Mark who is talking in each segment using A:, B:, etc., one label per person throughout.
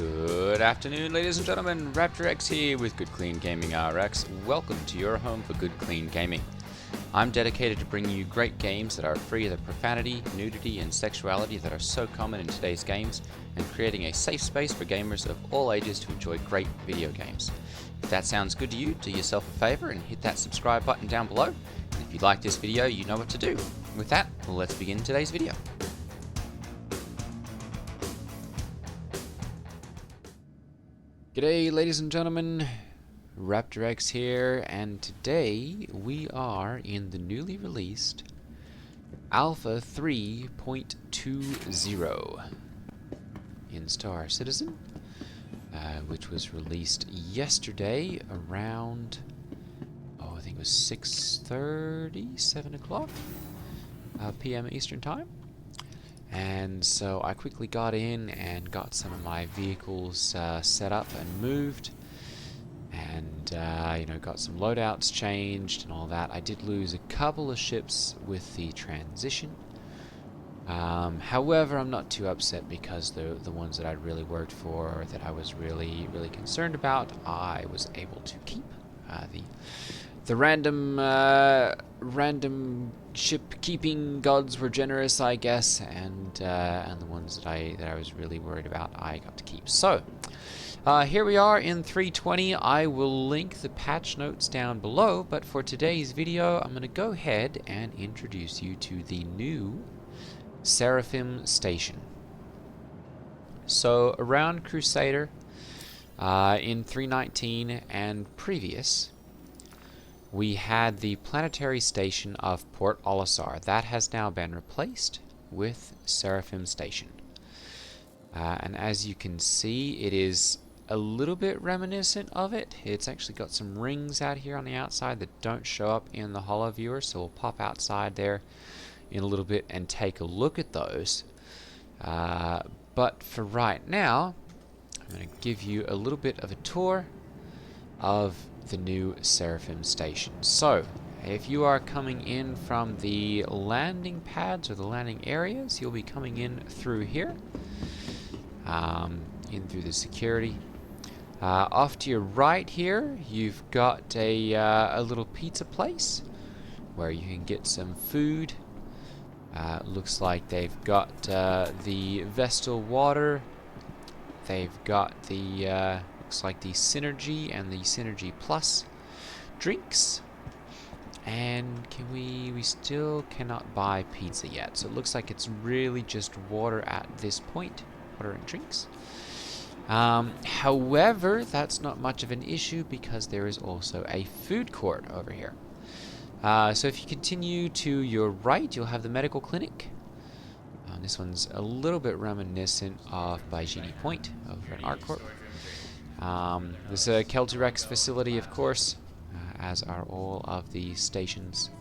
A: Good afternoon, ladies and gentlemen. Raptor X here with Good Clean Gaming RX. Welcome to your home for Good Clean Gaming. I'm dedicated to bringing you great games that are free of the profanity, nudity, and sexuality that are so common in today's games, and creating a safe space for gamers of all ages to enjoy great video games. If that sounds good to you, do yourself a favor and hit that subscribe button down below. And if you like this video, you know what to do. With that, let's begin today's video. G'day, ladies and gentlemen, Raptor X here, and today we are in the newly released Alpha 3.20 in Star Citizen, which was released yesterday around, I think it was 6:30, 7 o'clock p.m. Eastern Time. And so I quickly got in and got some of my vehicles set up and moved, and got some loadouts changed and all that. I did lose a couple of ships with the transition. However, I'm not too upset because the ones that I'd really worked for, that I was really concerned about, I was able to keep. The random ship keeping gods were generous, I guess, and the ones that I was really worried about, I got to keep. So here we are in 3.20. I will link the patch notes down below, but for today's video, I'm going to go ahead and introduce you to the new Seraphim Station. So around Crusader, in 3.19 and previous, we had the planetary station of Port Olisar. That has now been replaced with Seraphim Station. And as you can see, it is a little bit reminiscent of it. It's actually got some rings out here on the outside that don't show up in the holo viewer, so we'll pop outside there in a little bit and take a look at those. But for right now, I'm going to give you a little bit of a tour of the new Seraphim Station. So, if you are coming in from the landing pads or the landing areas, you'll be coming in through here, in through the security. Off to your right here, you've got a little pizza place where you can get some food. Looks like they've got the Vestal water. They've got the looks like the Synergy and the Synergy Plus drinks. And we still cannot buy pizza yet. So it looks like it's really just water at this point, water and drinks. However, that's not much of an issue because there is also a food court over here. So if you continue to your right, you'll have the medical clinic. This one's a little bit reminiscent of Baijini Point over in ArcCorp. This is a Kelturex facility, of course, as are all of the stations.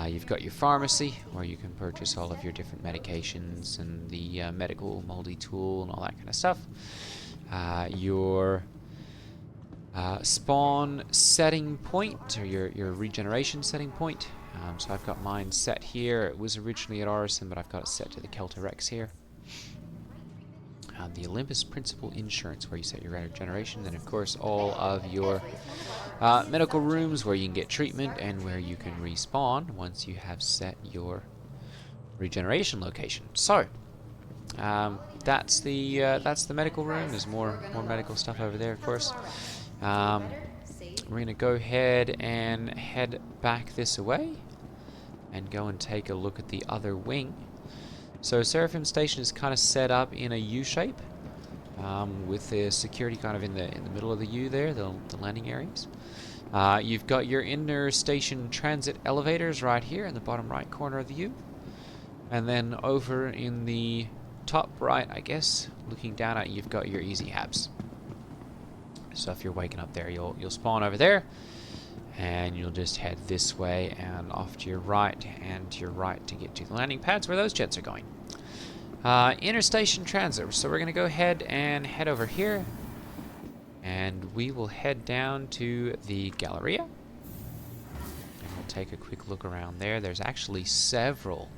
A: You've got your pharmacy, where you can purchase all of your different medications and the medical multi-tool and all that kind of stuff. Your spawn setting point, or your regeneration setting point. So I've got mine set here. It was originally at Orison, but I've got it set to the Kelturex here. The Olympus Principal Insurance, where you set your regeneration. Then, of course, all of your medical rooms where you can get treatment and where you can respawn once you have set your regeneration location. So, that's the medical room. There's more medical stuff over there, of course. We're going to go ahead and head back this way and go and take a look at the other wing. So Seraphim Station is kind of set up in a U shape, with the security kind of in the middle of the U there, the landing areas. You've got your inner station transit elevators right here in the bottom right corner of the U, and then over in the top right, I guess, looking down at, you've got your easy habs. So if you're waking up there, you'll spawn over there, and you'll just head this way and off to your right and to your right to get to the landing pads where those jets are going. Interstation transit. So we're going to go ahead and head over here, and we will head down to the Galleria, and we'll take a quick look around there. There's actually several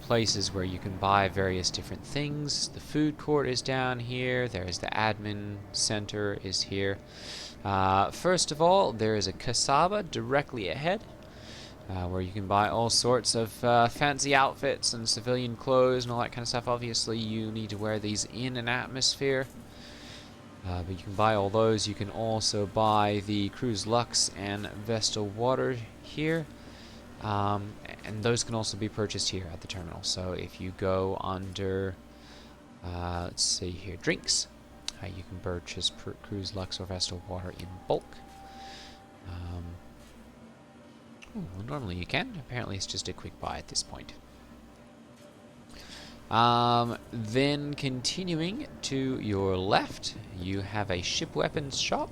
A: places where you can buy various different things. The food court is down here. There's the admin center is here. First of all, there is a Kasaba directly ahead, where you can buy all sorts of fancy outfits and civilian clothes and all that kind of stuff. Obviously, you need to wear these in an atmosphere, but you can buy all those. You can also buy the Cruise Lux and Vestal Water here. And those can also be purchased here at the terminal. So if you go under, let's see here, drinks, you can purchase Cruise Lux or Vestal Water in bulk. Well, normally you can. Apparently it's just a quick buy at this point. Then continuing to your left, you have a ship weapons shop.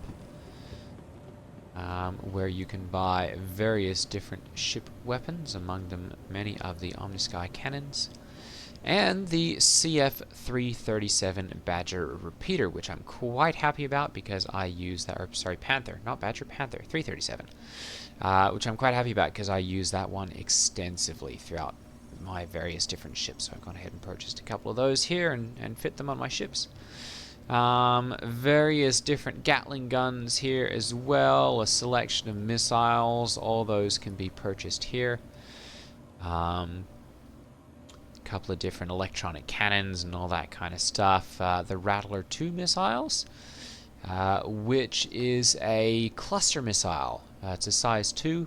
A: Where you can buy various different ship weapons, among them many of the Omnisky cannons, and the CF-337 Badger repeater, which I'm quite happy about because I use that, or sorry, Panther, not Badger, Panther, 337, which I'm quite happy about because I use that one extensively throughout my various different ships. So I've gone ahead and purchased a couple of those here and fit them on my ships. Various different Gatling guns here as well, a selection of missiles, all those can be purchased here. A couple of different electronic cannons and all that kind of stuff. The Rattler 2 missiles, which is a cluster missile. It's a size 2,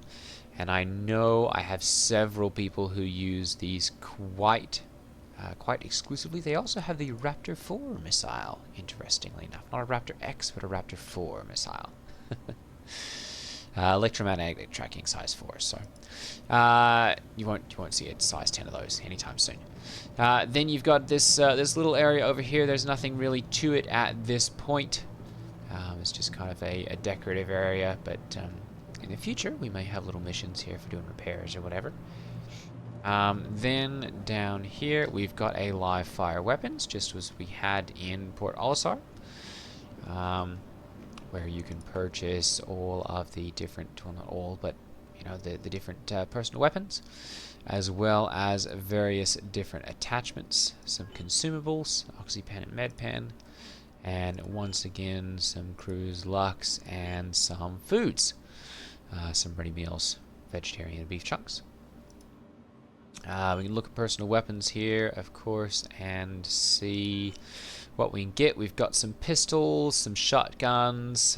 A: and I know I have several people who use these quite exclusively. They also have the Raptor 4 missile, interestingly enough. Not a Raptor X, but a Raptor 4 missile. Electromagnetic tracking size 4, so you won't see a size 10 of those anytime soon. Then you've got this this little area over here. There's nothing really to it at this point. It's just kind of a decorative area, but in the future we may have little missions here for doing repairs or whatever. Then down here we've got a live fire weapons, just as we had in Port Olisar, where you can purchase all of the different, well not all, but you know, the different personal weapons, as well as various different attachments, some consumables, Oxypen and Medpen, and once again some Cruise Lux and some foods, some ready meals, vegetarian and beef chunks. We can look at personal weapons here, of course, and see what we can get. We've got some pistols, some shotguns.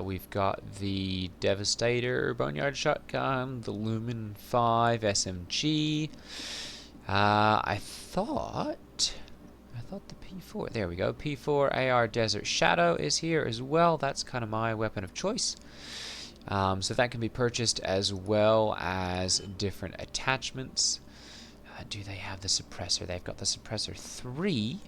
A: We've got the Devastator Boneyard shotgun, the Lumen 5 SMG. I thought the P4. There we go. P4 AR Desert Shadow is here as well. That's kind of my weapon of choice. So that can be purchased, as well as different attachments. Do they have the suppressor? They've got the suppressor 3.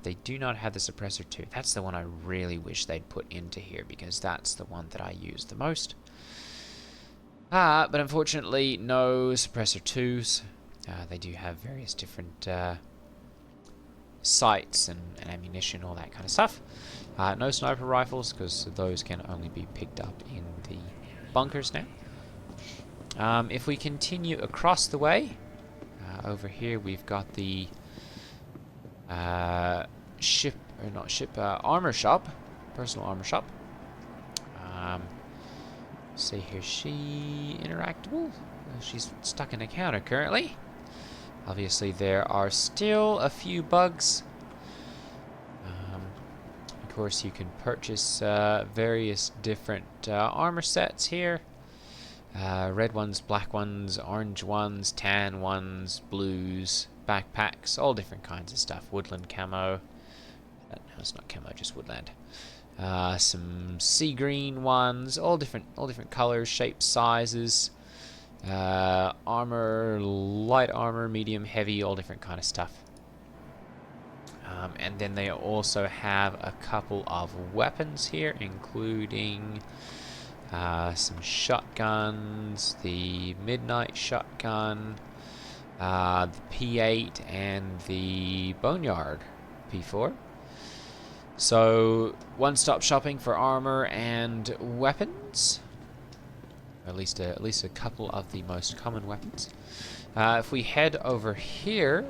A: They do not have the suppressor 2. That's the one I really wish they'd put into here, because that's the one that I use the most. But unfortunately, no suppressor 2s. They do have various different sights and ammunition, all that kind of stuff. No sniper rifles, because those can only be picked up in the bunkers now. If we continue across the way, over here we've got the armor shop, personal armor shop. See here, she interactable? She's stuck in a counter currently. Obviously there are still a few bugs. Of course, you can purchase various different armor sets here. Red ones, black ones, orange ones, tan ones, blues, backpacks, all different kinds of stuff. Woodland camo. No, it's not camo, just woodland. Some sea green ones, all different colors, shapes, sizes. Armor, light armor, medium, heavy, all different kind of stuff. And then they also have a couple of weapons here, including some shotguns, the Midnight shotgun, the P8, and the Boneyard P4. So, one-stop shopping for armor and weapons. At least a couple of the most common weapons. If we head over here,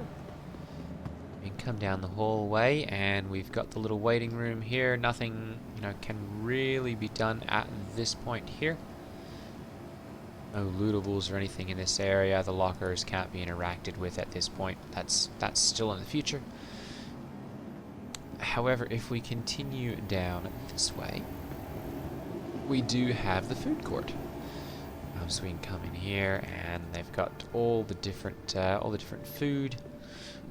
A: we can come down the hallway, and we've got the little waiting room here. Nothing, can really be done at this point here. No lootables or anything in this area. The lockers can't be interacted with at this point. That's still in the future. However, if we continue down this way, we do have the food court. So we can come in here, and they've got all the different food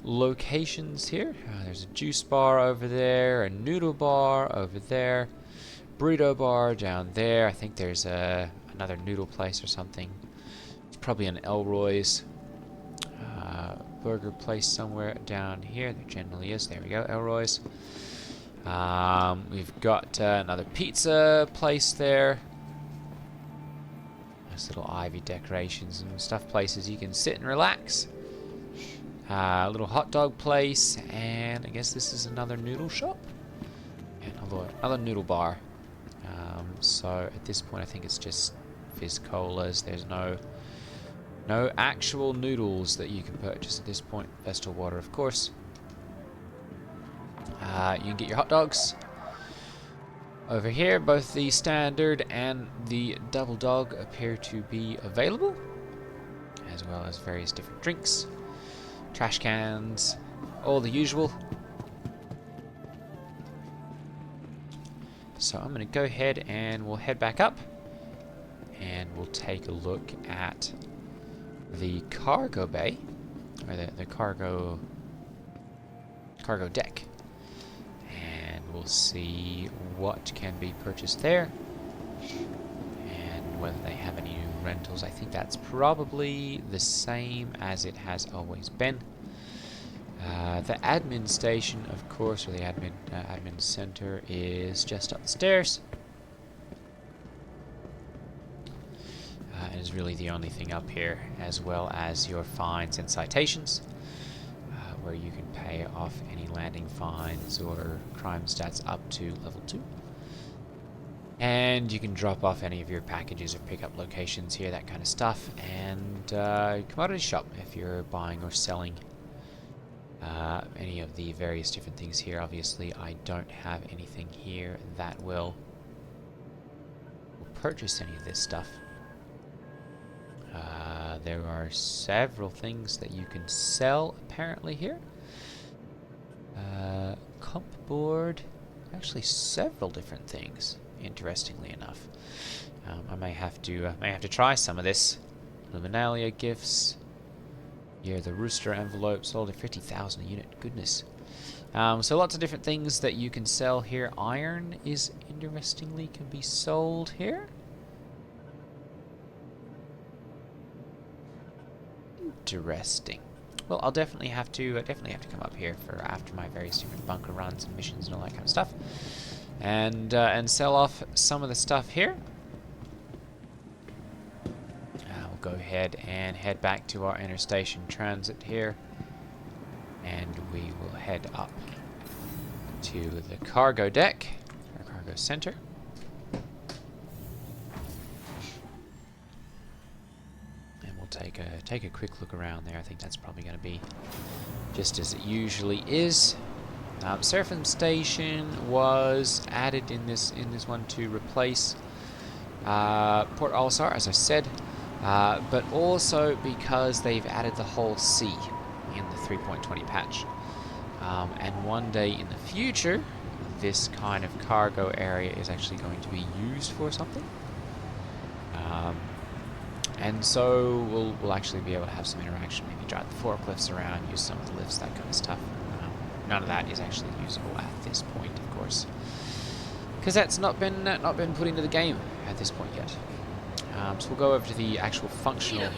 A: locations here. There's a juice bar over there, a noodle bar over there, burrito bar down there. I think there's another noodle place or something. It's probably an Elroy's burger place somewhere down here. There generally is. There we go, Elroy's. We've got another pizza place there. Nice little ivy decorations and stuff, places you can sit and relax. A little hot dog place, and I guess this is another noodle shop. And another noodle bar. So at this point I think it's just fizz colas. There's no actual noodles that you can purchase at this point. Vestal water, of course. You can get your hot dogs over here. Both the standard and the double dog appear to be available, as well as various different drinks, trash cans, all the usual. So I'm going to go ahead and we'll head back up, and we'll take a look at the cargo bay, or the cargo deck. We'll see what can be purchased there, and whether they have any new rentals. I think that's probably the same as it has always been. The admin station, of course, or the admin center, is just up the stairs. And is really the only thing up here, as well as your fines and citations, where you can pay off any landing fines or crime stats up to level 2. And you can drop off any of your packages or pickup locations here, that kind of stuff. And commodity shop, if you're buying or selling any of the various different things here. Obviously, I don't have anything here that will purchase any of this stuff. There are several things that you can sell apparently here. Comp board, actually several different things, interestingly enough. I may have to try some of this. Luminalia gifts. Yeah, the Rooster envelope sold at 50,000 a unit. Goodness. So lots of different things that you can sell here. Iron is interestingly can be sold here. Interesting. Well, I'll definitely have to come up here for after my various different bunker runs and missions and all that kind of stuff, and sell off some of the stuff here. We'll go ahead and head back to our interstation transit here, and we will head up to the cargo deck, our cargo center. Take a quick look around there. I think that's probably going to be just as it usually is. Seraphim Station was added in this one to replace Port Olisar, as I said, but also because they've added the whole sea in the 3.20 patch. And one day in the future, this kind of cargo area is actually going to be used for something. And so we'll actually be able to have some interaction, maybe drive the forklifts around, use some of the lifts, that kind of stuff. None of that is actually usable at this point, of course, because that's not been put into the game at this point yet. So we'll go over to the actual functional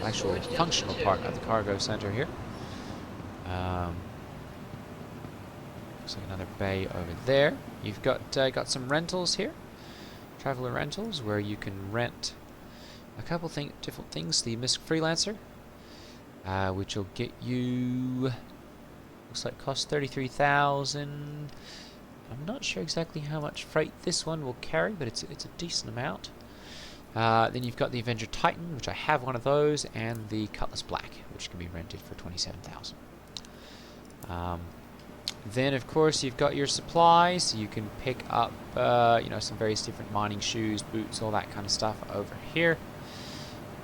A: actual functional part of the cargo center here. Looks like another bay over there. You've got some rentals here. Traveler rentals, where you can rent a couple different things. The Misk Freelancer, which will get you, looks like cost 33,000, I'm not sure exactly how much freight this one will carry, but it's a decent amount. Then you've got the Avenger Titan, which I have one of those, and the Cutlass Black, which can be rented for 27,000. Then, of course, you've got your supplies. You can pick up, some various different mining shoes, boots, all that kind of stuff over here.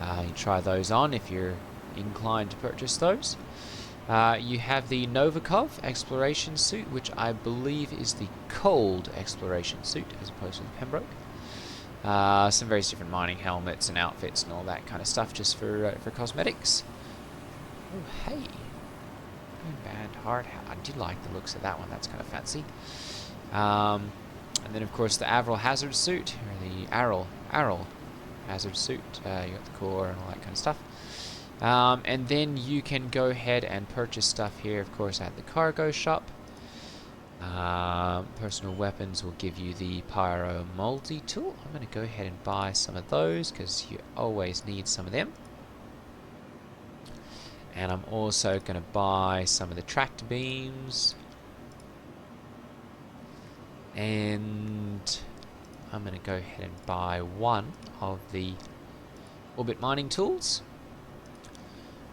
A: You try those on if you're inclined to purchase those. You have the Novikov exploration suit, which I believe is the cold exploration suit as opposed to the Pembroke. Some various different mining helmets and outfits and all that kind of stuff just for cosmetics. Oh, hey. Band hard. I do like the looks of that one. That's kind of fancy. And then, of course, the Avral hazard suit, or the Aral hazard suit. You got the core and all that kind of stuff. And then you can go ahead and purchase stuff here, of course, at the cargo shop. Personal weapons will give you the Pyro multi-tool. I'm going to go ahead and buy some of those because you always need some of them. And I'm also going to buy some of the tractor beams. And I'm going to go ahead and buy one of the orbit mining tools.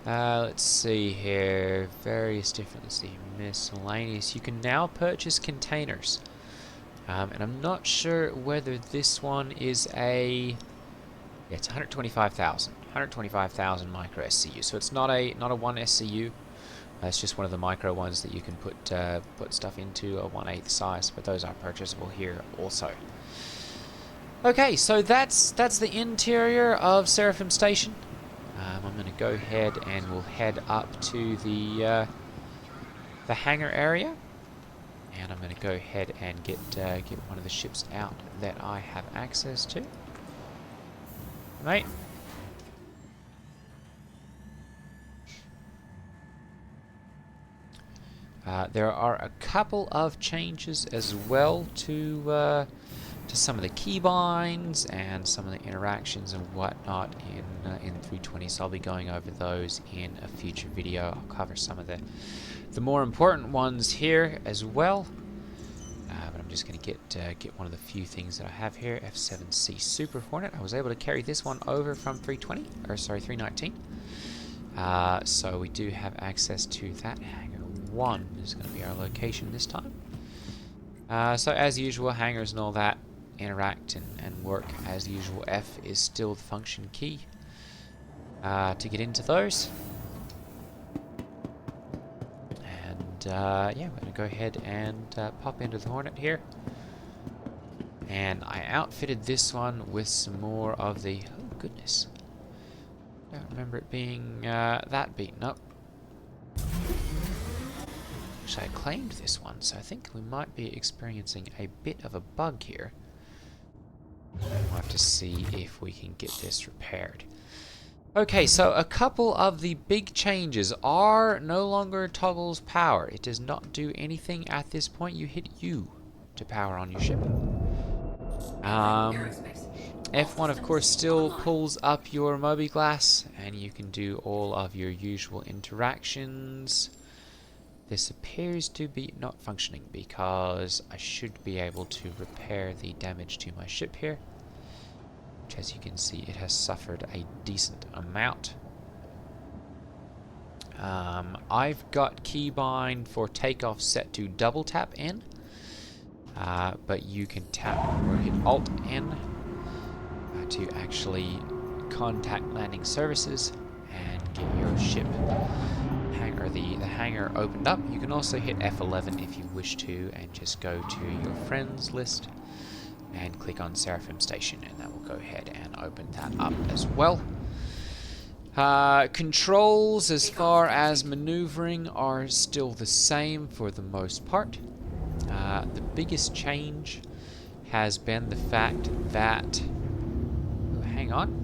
A: Let's see here. Various different, let's see, miscellaneous. You can now purchase containers. And I'm not sure whether this one is a... Yeah, it's 125,000. 125,000 micro SCU. So it's not a 1 SCU. It's just one of the micro ones that you can put stuff into a 1/8 size. But those are purchasable here also. Okay, so that's the interior of Seraphim Station. I'm going to go ahead and we'll head up to the hangar area, and I'm going to go ahead and get one of the ships out that I have access to. Mate. There are a couple of changes as well to some of the keybinds and some of the interactions and whatnot in 320. So I'll be going over those in a future video. I'll cover some of the more important ones here as well. But I'm just going to get one of the few things that I have here. F7C Super Hornet. I was able to carry this one over from 319. So we do have access to that. Hangar 1 is going to be our location this time. So as usual, hangars and all that interact and work as usual. F is still the function key to get into those. And yeah, we're going to go ahead and pop into the Hornet here. And I outfitted this one with some more of the... Oh, goodness. I don't remember it being that beaten up. Actually, I claimed this one, so I think we might be experiencing a bit of a bug here. We'll have to see if we can get this repaired. Okay, so a couple of the big changes are no longer toggles power. It does not do anything at this point. You hit U to power on your ship. F1, of course, still pulls up your Mobiglass, and you can do all of your usual interactions. This appears to be not functioning because I should be able to repair the damage to my ship here, which, as you can see, it has suffered a decent amount. I've got keybind for takeoff set to double tap N, but you can tap or hit Alt N to actually contact landing services and get your ship hangar, the hangar opened up. You can also hit F11 if you wish to, and just go to your friends list and click on Seraphim Station, and that will go ahead and open that up as well. Controls as far as maneuvering are still the same for the most part. The biggest change has been the fact that... Oh, hang on.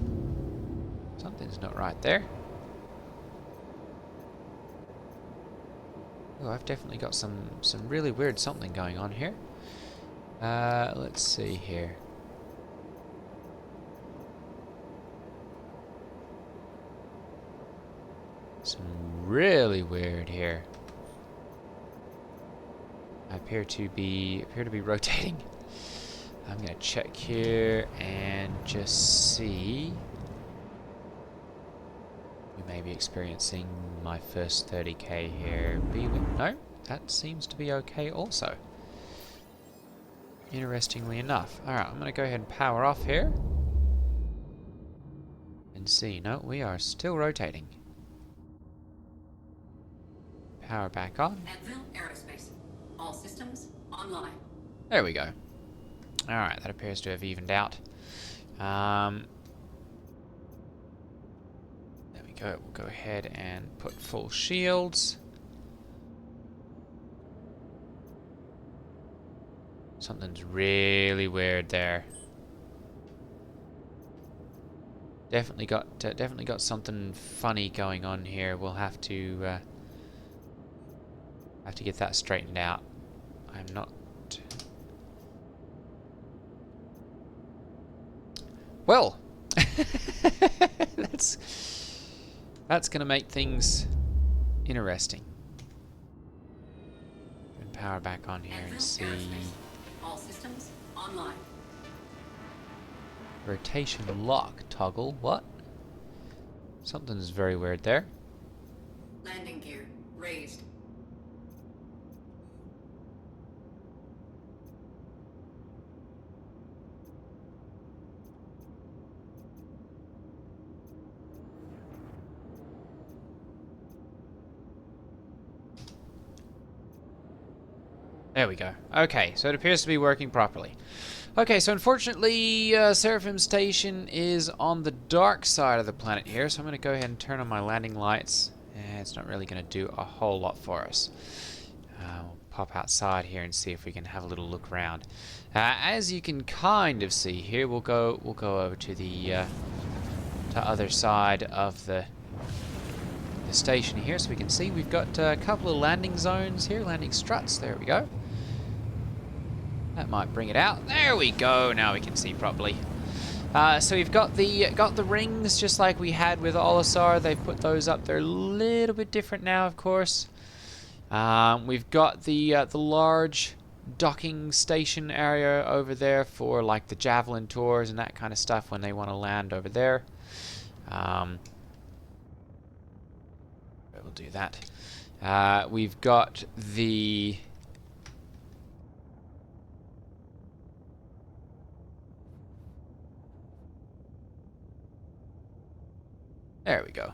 A: Something's not right there. Oh, I've definitely got some really weird something going on here. Let's see here. Some really weird here. I appear to be rotating. I'm gonna check here and just see. We may be experiencing my first 30k here. No, that seems to be okay also. Interestingly enough. Alright, I'm gonna go ahead and power off here. And see. No, we are still rotating. Power back on.
B: Advil Aerospace. All systems online.
A: There we go. Alright, that appears to have evened out. There we go. We'll go ahead and put full shields. Something's really weird there. Definitely got something funny going on here. We'll have to get that straightened out. I'm not. Well, that's gonna make things interesting. And power back on here and see.
B: All systems online.
A: Rotation lock toggle. What? Something's very weird there.
B: Landing gear raised.
A: There we go. Okay, so it appears to be working properly. Okay, so unfortunately, Seraphim Station is on the dark side of the planet here, so I'm going to go ahead and turn on my landing lights. It's not really going to do a whole lot for us. We'll pop outside here and see if we can have a little look around. As you can kind of see here, we'll go over to the other side of the station here, so we can see we've got a couple of landing zones here, landing struts. There we go. That might bring it out. There we go. Now we can see properly. So we've got the rings just like we had with Olisar. They've put those up. They're a little bit different now, of course. We've got the large docking station area over there for like the javelin tours and that kind of stuff when they want to land over there. We'll do that. We've got the there we go.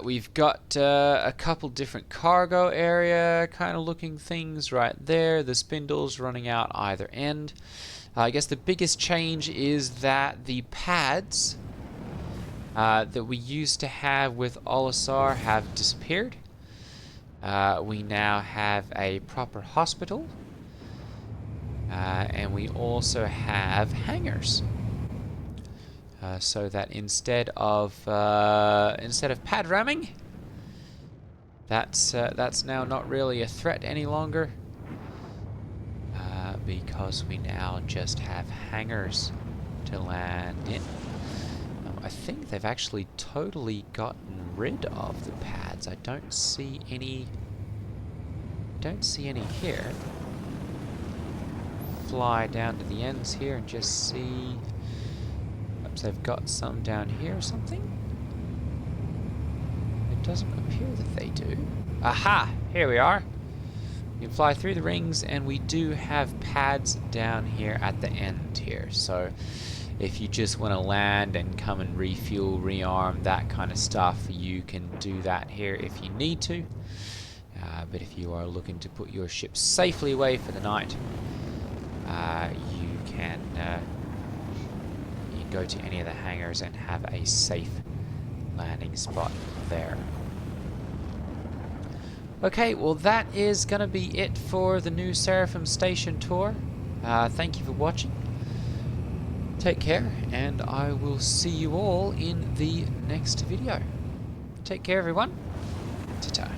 A: We've got a couple different cargo area kind of looking things right there. The spindles running out either end. I guess the biggest change is that the pads that we used to have with Olisar have disappeared. We now have a proper hospital. And we also have hangars. So that instead of pad ramming, that's now not really a threat any longer, because we now just have hangars to land in. I think they've actually totally gotten rid of the pads. I don't see any here. Fly down to the ends here and just see. They've got some down here or something. It doesn't appear that they do. Aha! Here we are. You can fly through the rings, and we do have pads down here at the end here. So if you just want to land and come and refuel, rearm, that kind of stuff, you can do that here if you need to. But if you are looking to put your ship safely away for the night, you can go to any of the hangars and have a safe landing spot there. Okay, well that is going to be it for the new Seraphim Station tour. Thank you for watching. Take care, and I will see you all in the next video. Take care, everyone. Ta-ta.